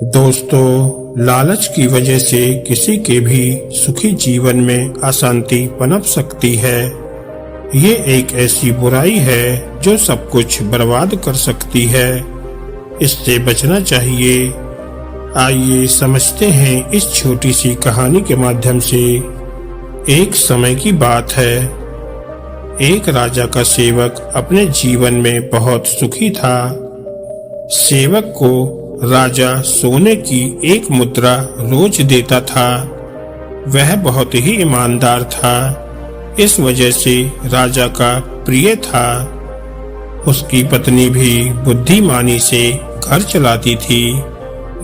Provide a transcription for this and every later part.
दोस्तों, लालच की वजह से किसी के भी सुखी जीवन में अशांति पनप सकती है। ये एक ऐसी बुराई है जो सब कुछ बर्बाद कर सकती है। इससे बचना चाहिए। आइए समझते हैं इस छोटी सी कहानी के माध्यम से। एक समय की बात है। एक राजा का सेवक अपने जीवन में बहुत सुखी था। सेवक को राजा सोने की एक मुद्रा रोज देता था। वह बहुत ही ईमानदार था। इस वजह से राजा का प्रिय था। उसकी पत्नी भी बुद्धिमानी से घर चलाती थी।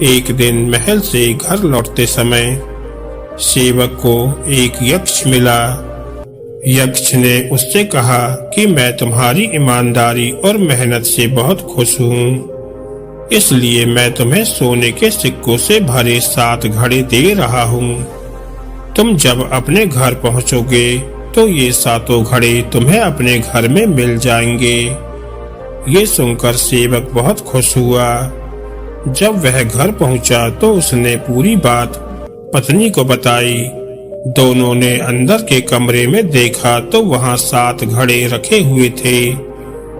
एक दिन महल से घर लौटते समय सेवक को एक यक्ष मिला। यक्ष ने उससे कहा कि मैं तुम्हारी ईमानदारी और मेहनत से बहुत खुश हूँ, इसलिए मैं तुम्हें सोने के सिक्कों से भरे 7 घड़े दे रहा हूँ। तुम जब अपने घर पहुँचोगे तो ये 7 घड़े तुम्हें अपने घर में मिल जाएंगे। ये सुनकर सेवक बहुत खुश हुआ। जब वह घर पहुँचा तो उसने पूरी बात पत्नी को बताई। दोनों ने अंदर के कमरे में देखा तो वहाँ 7 घड़े रखे हुए थे।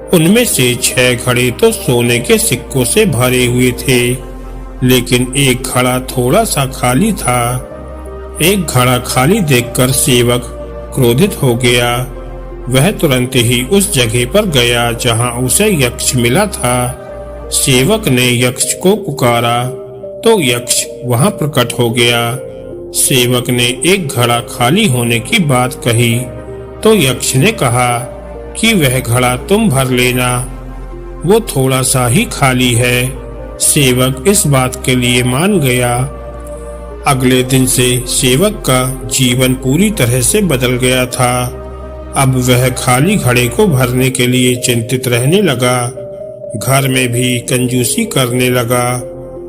उनमें से 6 घड़े तो सोने के सिक्कों से भरे हुए थे, लेकिन एक घड़ा थोड़ा सा खाली था। एक घड़ा खाली देखकर सेवक क्रोधित हो गया। वह तुरंत ही उस जगह पर गया जहां उसे यक्ष मिला था। सेवक ने यक्ष को पुकारा तो यक्ष वहां प्रकट हो गया। सेवक ने एक घड़ा खाली होने की बात कही तो यक्ष ने कहा कि वह घड़ा तुम भर लेना, वो थोड़ा सा ही खाली है। सेवक इस बात के लिए मान गया। अगले दिन से सेवक का जीवन पूरी तरह से बदल गया था। अब वह खाली घड़े को भरने के लिए चिंतित रहने लगा। घर में भी कंजूसी करने लगा।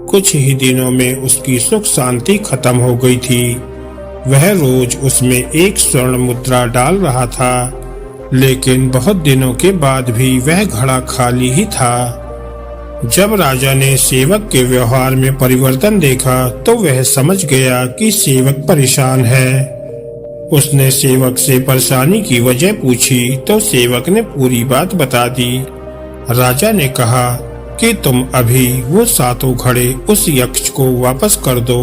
कुछ ही दिनों में उसकी सुख शांति खत्म हो गई थी। वह रोज उसमें एक स्वर्ण मुद्रा डाल रहा था, लेकिन बहुत दिनों के बाद भी वह घड़ा खाली ही था। जब राजा ने सेवक के व्यवहार में परिवर्तन देखा तो वह समझ गया कि सेवक परेशान है। उसने सेवक से परेशानी की वजह पूछी तो सेवक ने पूरी बात बता दी। राजा ने कहा कि तुम अभी वो 7 घड़े उस यक्ष को वापस कर दो,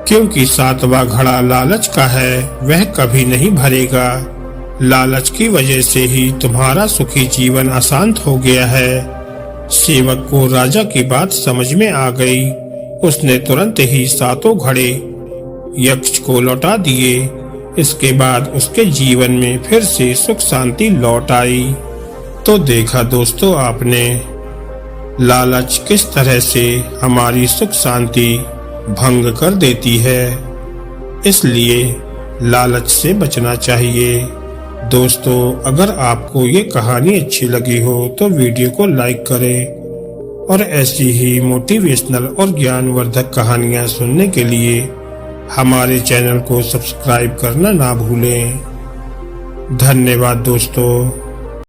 क्योंकि 7वां घड़ा लालच का है, वह कभी नहीं भरेगा। लालच की वजह से ही तुम्हारा सुखी जीवन अशांत हो गया है। सेवक को राजा की बात समझ में आ गई। उसने तुरंत ही 7 घड़े यक्ष को लौटा दिए। इसके बाद उसके जीवन में फिर से सुख शांति लौट आई। तो देखा दोस्तों आपने, लालच किस तरह से हमारी सुख शांति भंग कर देती है। इसलिए लालच से बचना चाहिए। दोस्तों, अगर आपको ये कहानी अच्छी लगी हो तो वीडियो को लाइक करें और ऐसी ही मोटिवेशनल और ज्ञानवर्धक कहानियाँ सुनने के लिए हमारे चैनल को सब्सक्राइब करना ना भूलें। धन्यवाद दोस्तों।